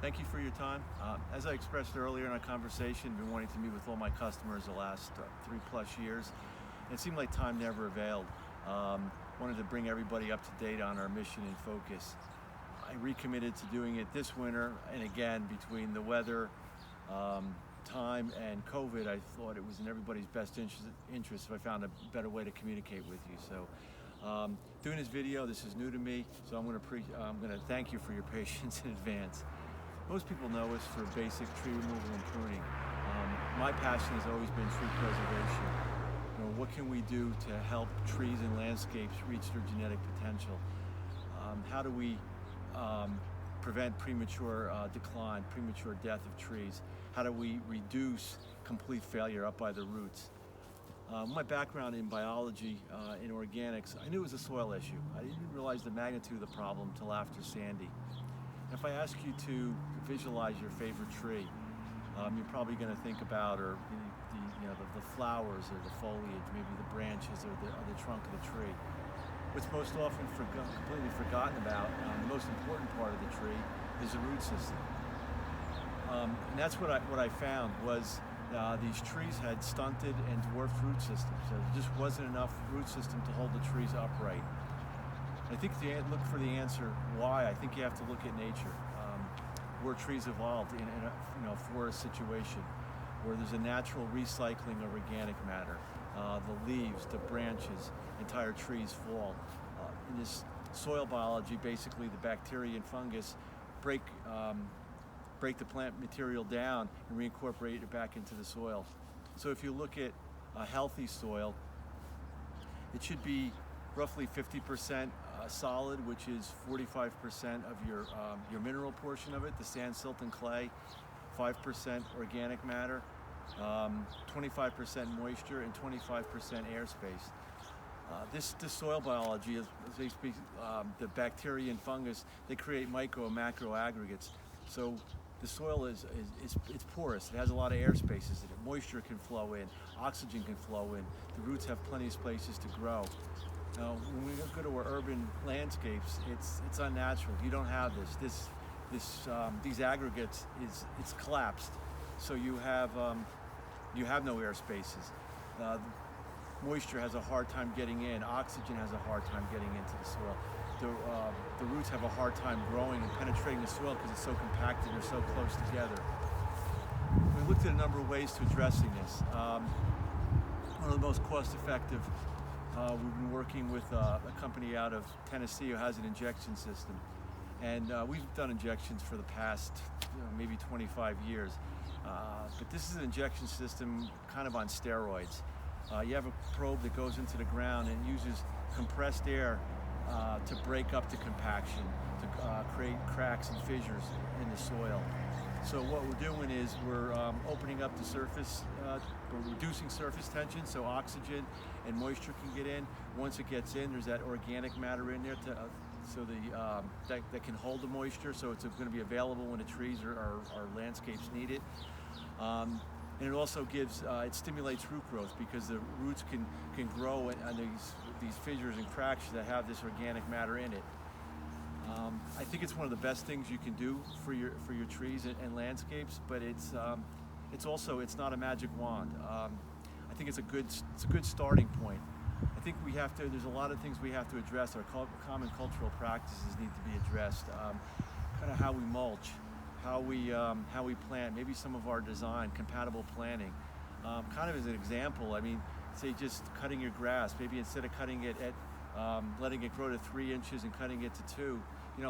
Thank you for your time. As I expressed earlier in our conversation, I've been wanting to meet with all my customers the last 3+ years. It seemed like time never availed. Wanted to bring everybody up to date on our mission and focus. I recommitted to doing it this winter, and again, between the weather, time, and COVID, I thought it was in everybody's best interest if I found a better way to communicate with you. So, doing this video, this is new to me, so I'm going to thank you for your patience in advance. Most people know us for basic tree removal and pruning. My passion has always been tree preservation. What can we do to help trees and landscapes reach their genetic potential? How do we prevent premature decline, premature death of trees? How do we reduce complete failure up by the roots? My background in biology, in organics, I knew it was a soil issue. I didn't realize the magnitude of the problem until after Sandy. If I ask you to visualize your favorite tree, you're probably going to think about the flowers or the foliage, maybe the branches or the trunk of the tree. What's most often completely forgotten about, the most important part of the tree, is the root system. And that's what I found was these trees had stunted and dwarfed root systems. So there just wasn't enough root system to hold the trees upright. I think if you look for the answer why, I think you have to look at nature, where trees evolved in a forest situation, where there's a natural recycling of organic matter. The leaves, the branches, entire trees fall. In this soil biology, basically the bacteria and fungus break the plant material down and reincorporate it back into the soil. So if you look at a healthy soil, it should be roughly 50% solid, which is 45% of your mineral portion of it, the sand, silt, and clay, 5% organic matter, 25% moisture, and 25% airspace. This soil biology is basically the bacteria and fungus. They create micro and macro aggregates. So the soil it's porous. It has a lot of air spaces in it. Moisture can flow in, oxygen can flow in. The roots have plenty of places to grow. Now, when we go to our urban landscapes, it's unnatural. You don't have these aggregates. It's collapsed, so you have no air spaces. Moisture has a hard time getting in. Oxygen has a hard time getting into the soil. The roots have a hard time growing and penetrating the soil because it's so compacted and they're so close together. We looked at a number of ways to addressing this. One of the most cost-effective. We've been working with a company out of Tennessee who has an injection system, and we've done injections for the past maybe 25 years. But this is an injection system kind of on steroids. You have a probe that goes into the ground and uses compressed air to break up the compaction, to create cracks and fissures in the soil. So what we're doing is we're opening up the surface, we're reducing surface tension so oxygen and moisture can get in. Once it gets in, there's that organic matter in there that can hold the moisture, so it's going to be available when the trees or landscapes need it. And it also it stimulates root growth because the roots can grow on these fissures and cracks that have this organic matter in it. I think it's one of the best things you can do for your trees and landscapes, but it's not a magic wand. I think it's a good starting point. I think there's a lot of things we have to address. Our common cultural practices need to be addressed. Kind of how we mulch, how we plant, maybe some of our design, compatible planting. Kind of as an example, I mean, say just cutting your grass, maybe instead of cutting it at letting it grow to 3 inches and cutting it to 2,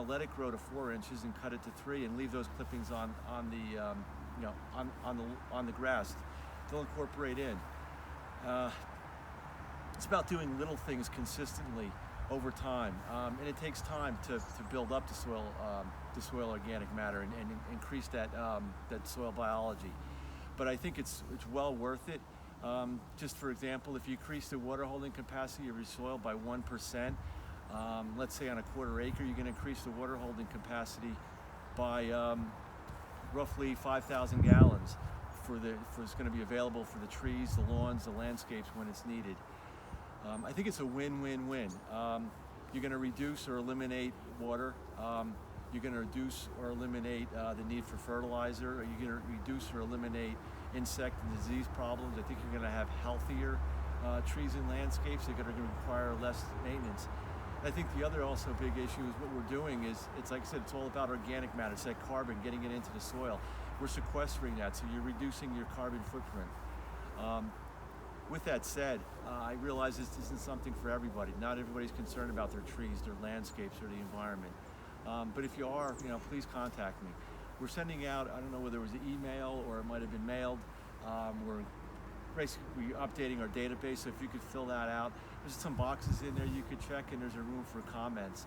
let it grow to 4 inches and cut it to 3, and leave those clippings on the grass. They'll incorporate in. It's about doing little things consistently over time, and it takes time to build up the soil organic matter and increase that soil biology. But I think it's well worth it. Just for example, if you increase the water holding capacity of your soil by 1%, let's say on a 1/4 acre, you're going to increase the water holding capacity by roughly 5,000 gallons for it's going to be available for the trees, the lawns, the landscapes when it's needed. I think it's a win-win-win. You're going to reduce or eliminate water. You're going to reduce or eliminate the need for fertilizer. Are you going to reduce or eliminate insect and disease problems? I think you're going to have healthier trees and landscapes. They're going to require less maintenance. I think the other also big issue is what we're doing is, it's like I said, it's all about organic matter. It's that carbon, getting it into the soil. We're sequestering that, so you're reducing your carbon footprint. With that said, I realize this isn't something for everybody. Not everybody's concerned about their trees, their landscapes, or the environment. But if you are, please contact me. We're sending out, I don't know whether it was an email or it might have been mailed. We're basically updating our database, so if you could fill that out. There's some boxes in there you could check, and there's a room for comments.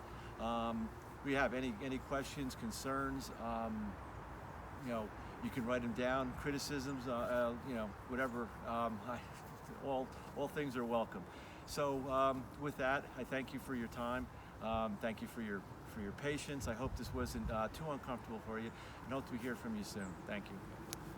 We have any questions, concerns, you can write them down, criticisms, whatever. All things are welcome. So with that, I thank you for your time. Thank you for your patience. I hope this wasn't too uncomfortable for you, and hope to hear from you soon. Thank you.